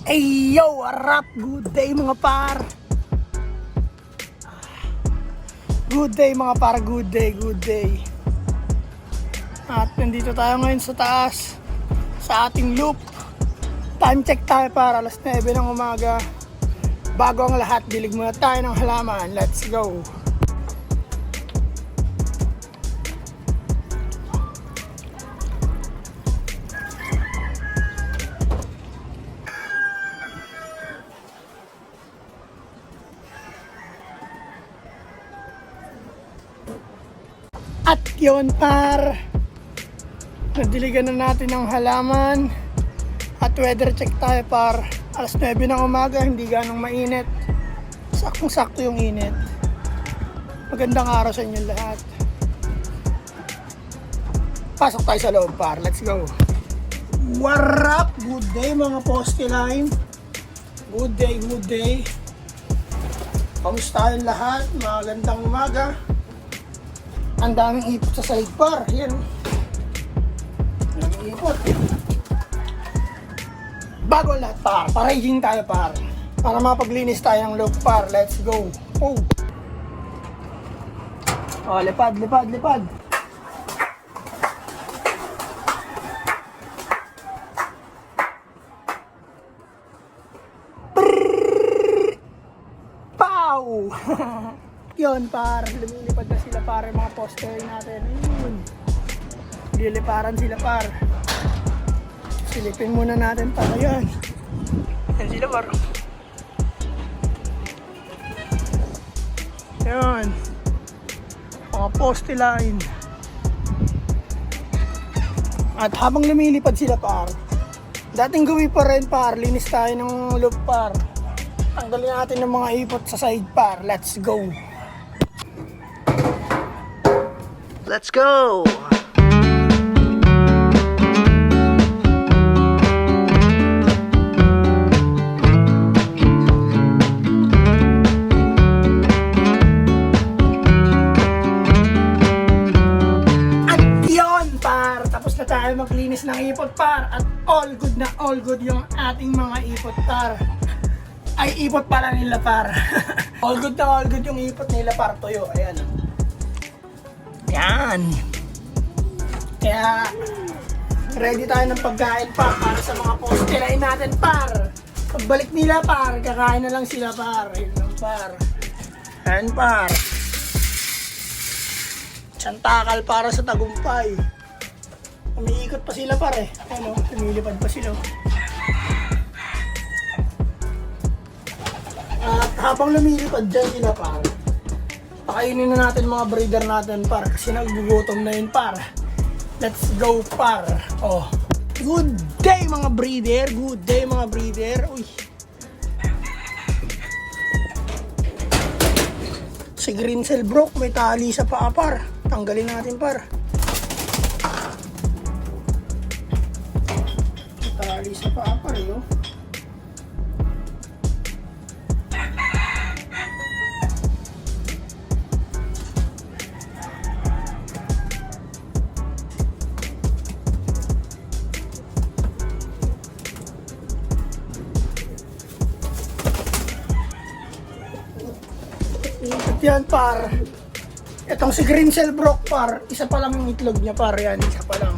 Hey yo, arap! Good day mga par! Good day mga par, good day, good day. At nandito tayo ngayon sa taas, sa ating loop. Time check tayo para alas 9 ng umaga. Bago ang lahat, dilig muna tayo ng halaman. Let's go! At yun par, nadiligan na natin ang halaman at weather check tayo par. Alas 9 ng umaga, hindi ganong mainit, saktong sakto yung init. Magandang araw sa inyo lahat. Pasok tayo sa loob par, let's go. What up? Good day mga poste line. Good day, good day. Kamusta yung lahat? Magandang umaga. Ang daming ipot sa side par. Yan. Ang daming ipot. Bago ang lahat par. Paraging tayo par. Para mapaglinis tayo ng loop par. Let's go. Oh. Oh, lipad, lipad, lipad. Prrrr. Pow! Yun par, lumilipad na sila par yung mga poster natin. Ayun. Liliparan sila par. Silipin muna natin par. Ayan. Yan sila par. Yun. Mga poste line. At habang lumilipad sila par, dating gawi pa rin par, linis tayo ng loop par. Tanggalin natin ng mga ipot sa side par. Let's go. Let's go! At yun par! Tapos na tayo maglinis ng ipot par. At all good na all good yung ating mga ipot par. Ay, ipot pala nila par. All good na all good yung ipot nila par. Tuyo, ayan. Yan. Kaya ready tayo ng pagkain par para sa mga poste line natin par. Pagbalik nila par, kakain na lang sila par. Ayun lang par. Ayan par. Tsantakal para sa tagumpay. Umiikot pa sila par eh. Ano, lumilipad pa sila. At habang lumilipad dyan sila par, pakainin na natin mga breeder natin par kasi nagugutom na yun par. Let's go par. Oh. Good day mga breeder. Good day mga breeder. Uy. Si Greensel broke, may tali sa paa par. Tanggalin natin par. May tali sa paa par eh, oh. At yan par, itong si Greensel broke par, isa pa lang yung itlog niya par, yan, isa pa lang.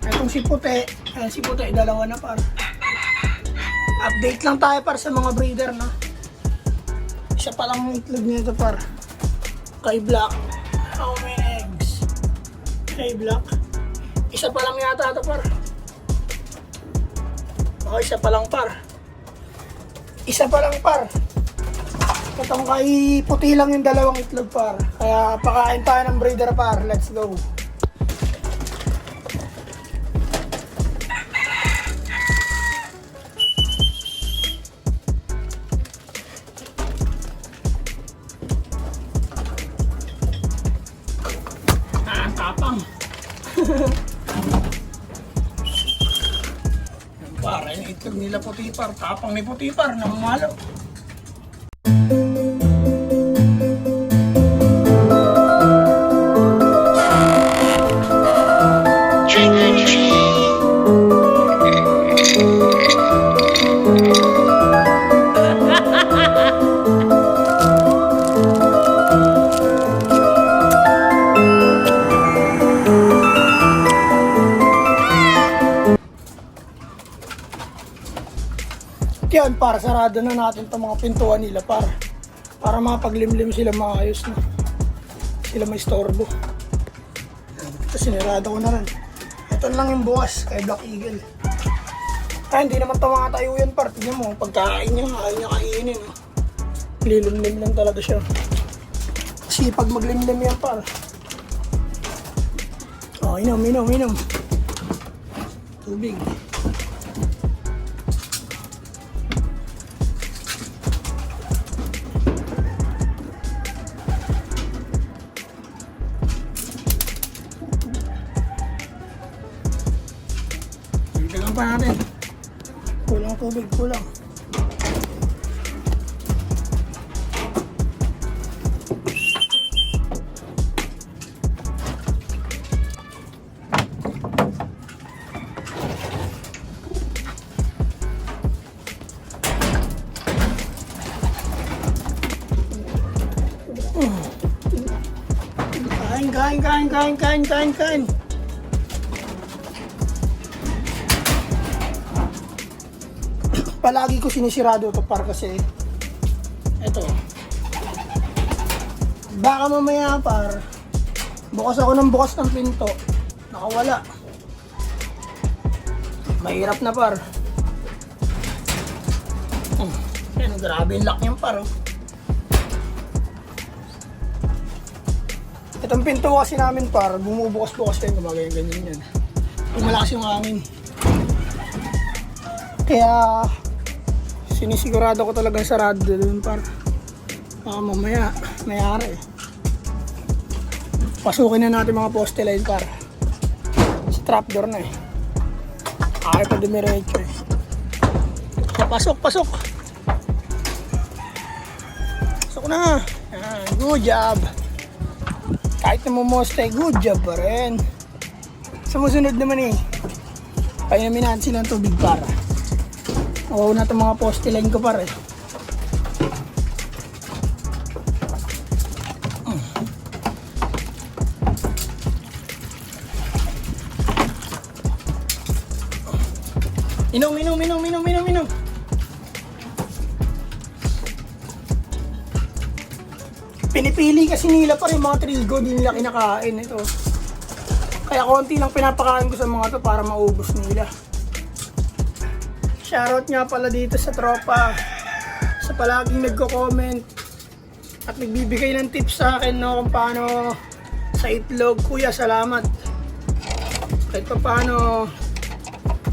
Itong si puti, ayan si puti, dalawa na par. Update lang tayo par sa mga breeder na. Isa pa lang yung itlog niya ito par. Kay Black, how many eggs? Kay Black, isa pa lang yata ito par. O, isa pa lang par. Isa pa lang par. Itong kay puti lang yung dalawang itlog par. Kaya pakain tayo ng breeder par. Let's go. Ah, tapang. Para yung itlog nila puti par. Tapang ni puti par. Namumalo. yan, para sarado na natin itong mga pintuan nila para mapaglimlim sila maayos na. Sila may istorbo. Ito, sinirado ko na rin. Ito lang yung bukas kay Black Eagle. Ay, hindi naman tumatayo yan, par. Tignan mo, pagkain niya, ayaw niya kainin. Lilimlim lang talaga siya. Kasi pag maglimlim yan, par. Oh, inom. Tubig. Dagdagan pa natin. Kulang tubig, kulang. Kain. Palagi ko sinisirado ito par kasi ito. Baka mamaya par bukas ako ng bukas ng pinto. Nakawala. Mahirap na par. Ano, grabe yung lock niyan par. Itong pinto kasi namin par, bumubukas-bukas yan, gumagaya-ganyan yan. Kung malakas yung hangin. Kaya, sinisigurado ko talagang sarado doon par. Mamaya, mayari. Pasukin na natin mga poste line par. Sa trapdoor na eh. Ayaw pa dumiretso eh. Pasok. Pasok na. Yan, good job. Kahit namumostay, good job pa rin. Sumusunod naman eh. Painamin natin silang tubig para. Oo na itong mga poste line ko pa rin. Inom. Pinipili kasi nila pa rin mga trigo, di nila kinakain ito. Kaya konti lang pinapakain ko sa mga to para maubos nila. Shoutout nga pala dito sa tropa, sa palaging nagko-comment at nagbibigay ng tips sa akin, no, kung paano sa itlog. Kuya, salamat. Kahit pa paano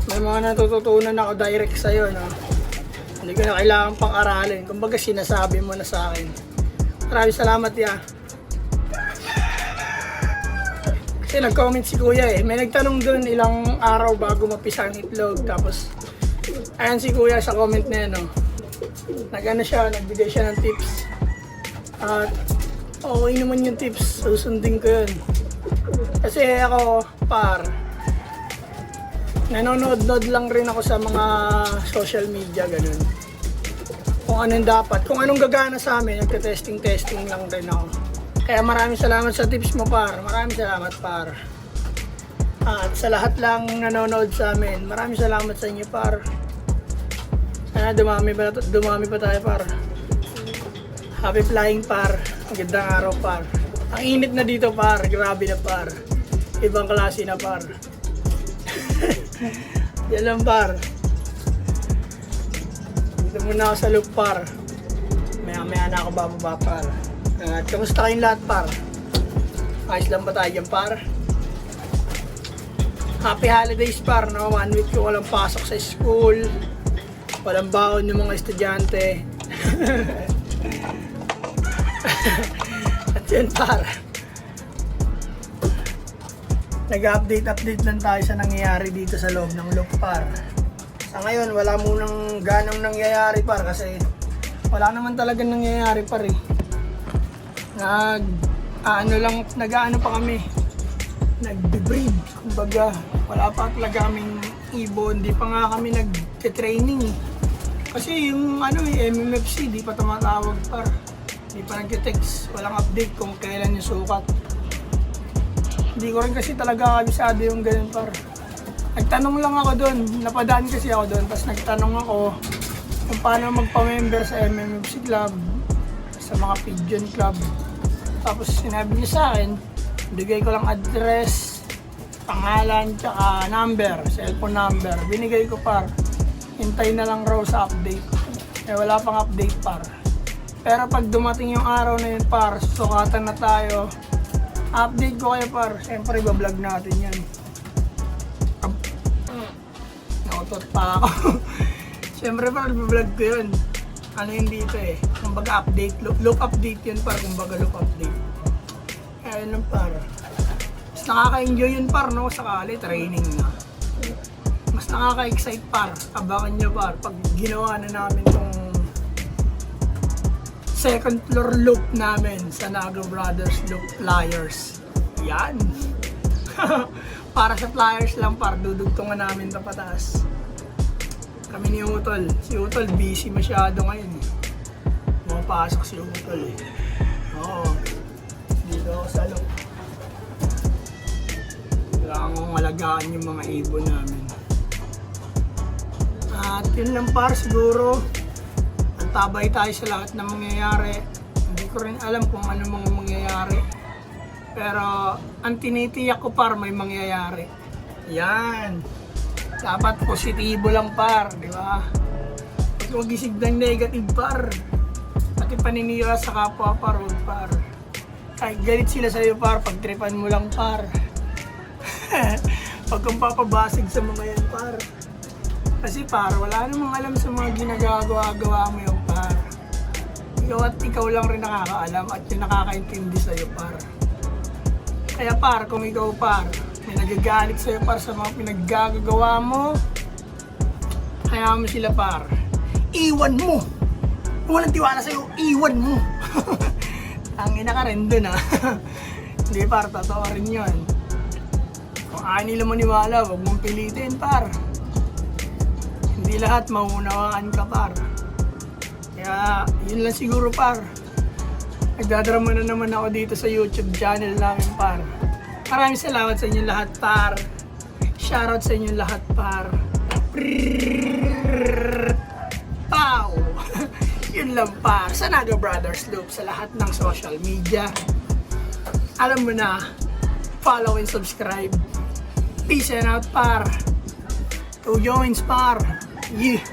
may mga natututunan ako direct sa'yo, no? Hindi ko na kailangan pang aralin. Kumbaga sinasabi mo na sa akin. Maraming salamat ya. Kasi nag-comment si kuya eh. May nagtanong doon ilang araw bago mapisa ang itlog. Tapos, ayan si kuya sa comment na yan, no? Nagbigay siya ng tips. At, okay naman yung tips. Susundin ko yun. Kasi ako, nanonood lang rin ako sa mga social media, ganun. Kung anong dapat, kung anong gagana sa amin, nagte-testing lang rin ako. Kaya maraming salamat sa tips mo par, maraming salamat par. At sa lahat lang nanonood sa amin, maraming salamat sa inyo par. Sana dumami pa tayo par. Happy flying par, magandang araw par. Ang init na dito par, grabe na par. Ibang klase na par. Yan lang par. Dito muna ako sa loop par. Maya na ako bababa par. At kamusta kayong lahat par? Ayos lang ba tayo dyan par? Happy holidays par, no? 1 week ko walang pasok sa school. Walang baon yung mga estudyante. At yun par, nag-update lang tayo sa nangyayari dito sa loob ng loop par. Sa ngayon, wala munang ganang nangyayari par kasi wala naman talagang nangyayari par eh. Nag-ano pa kami, nag-breed. Kumbaga, wala pa talaga kaming ibon, di pa nga kami nag-training eh. Kasi yung MMFC, di pa tumatawag par. Di pa nag-text, walang update kung kailan yung sukat. Hindi ko rin kasi talaga kabisado yung ganun par. Nagtanong lang ako doon, napadaan kasi ako doon, tapos nagtanong ako kung paano magpa-member sa MMFC Club, sa mga Pigeon Club. Tapos sinabi niya sa akin, bigay ko lang address, pangalan, tsaka number, cellphone number. Binigay ko par. Hintay na lang raw sa update. Eh wala pang update par. Pero pag dumating yung araw na yun par, sukatan na tayo. Update ko kayo par. Siyempre bablog natin yan. Nautot pa ako. Siyempre par, bablog ko yun. Ano yun dito eh. Kumbaga update, loop update yun par. Kumbaga loop update. Kaya yun lang par. Mas nakaka-enjoy yun par, no? Sakali, training na. Mas nakaka-excite par. Abangan nyo par. Pag ginawa na namin tong second floor loop namin sa Naga Brothers Loop Flyers. Yan. Para sa flyers lang par. Dudugtungan namin ito pataas. Kami ni Utol. Si Utol busy masyado ngayon eh. Pumapasok si Utol eh. Oo. Dito ako sa loop. Kailangan kong alagaan yung mga ibon namin. At yun lang par, siguro antabay tayo sa lahat ng mangyayari. Hindi ko rin alam kung ano mga mangyayari. Pero ang tinitiyak ko par, may mangyayari. Yan. Dapat positibo lang par, di ba? Huwag magisig ng negative par. Pati paninira sa kapwa par, huwag par. Kahit galit sila sa'yo par, pagtripan mo lang par. Huwag kang papabasig sa mga yan par. Kasi par, wala namang alam sa mga ginagawa-gawa mo yung par. Ikaw at ikaw lang rin nakakaalam at yung nakakaintindi sa'yo par. Kaya par, kung ikaw par, may nagagalit sa'yo par sa mga pinaggagawa mo, hayaan mo sila par. Iwan mo! Kung walang tiwala sa'yo, iwan mo! Tangina ka rin dun ha. Hindi par, totoo rin yun. Kung ayaw nila maniwala, huwag mong pilitin par. Hindi lahat maunawaan ka par. Kaya yun lang siguro par. Nagdadrama na naman ako dito sa YouTube channel namin par. Maraming salamat sa inyo lahat par. Shoutout sa inyo lahat par. Pow! Yun lang par. Sa Naga Brothers Loop sa lahat ng social media. Alam mo na, follow and subscribe. Peace and out par. Go joins par. Yeah.